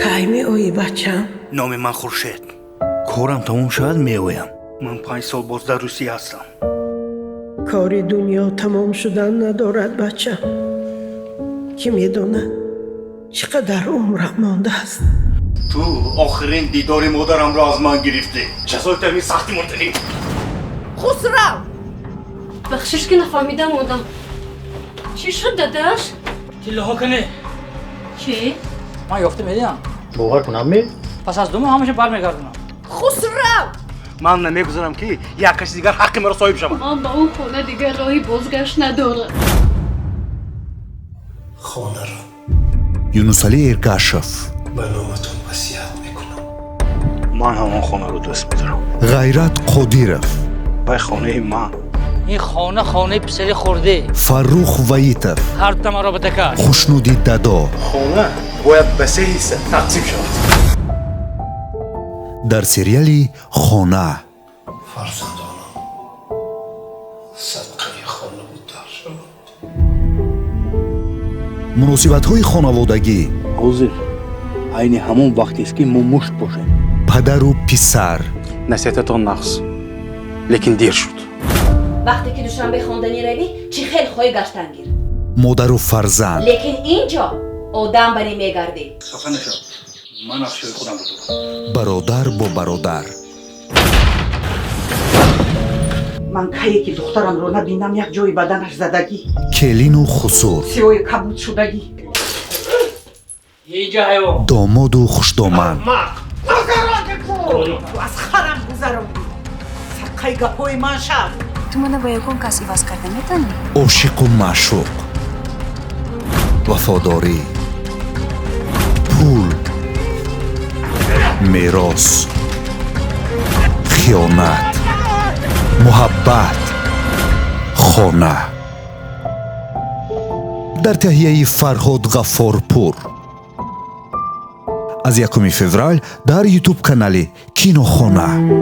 کی می‌آیی بچه‌م؟ نام من خورشید. کارم تموم شد میایم. من 5 سال باز در روسیه هستم. کار دنیا تمام شدن ندارد بچه‌م. کی می‌داند چقدر عمرم مانده است؟ تو آخرین دیدار مادرم را از من گرفتی. جزای تمی سختی مردنی. خسرو بخشش که نفهمیدم آدم. چی شد داداش؟ تله ها کنه. چی؟ من یافته میدیم. باور کنم می؟ پس از 2 ماه همشه برمیگردونم. خسرو من نمیگذارم که یک کسی دیگر حق مرا صاحب شود. من با اون خونه دیگه راهی بازگشت نداره. خانه را یونسعلی ایرگاشف به نامتون وصیت میکنم. من همون خانه رو دوست می‌دارم. غیرت قدیرов وای خانه من. این خانه پسری خورده. فروخ ویتов هر دم را بده کرد. خوشنودی دادا خانه باید به 3 حصه تقسیم شود. در سریالی خانه فرزندانم صدقه خانه بودار شد. مناسبت‌های خانوادگی حاضر عین همون وقتی است که ما مشت باشیم. پدر و پسر نصیحتتان نقص لیکن دیر شد. وقتی که دوشنبه خواندنی روی چی خیلی خواهی گشتن گیر. مادر و فرزند لیکن اینجا آدم بری میگردی. خفه نشد. من افشای خودم رو دارم. برادر با برادر من کی که دخترم رو نبینم یک جای بدنش زدگی، کلین و خسور سیوی کبود شدگی. اینجا حیوان. داماد و خوشدامن تو از خرم گذروندی. سقای گپوی من شد. تو منو با یکون کسی واس کرده میتونی؟ عاشق و معشوق وفاداری پول میراث خیانت محبت خانه در تهیه فرهاد غفارپور از 1 فوریه در یوتیوب کانال کینوخانه.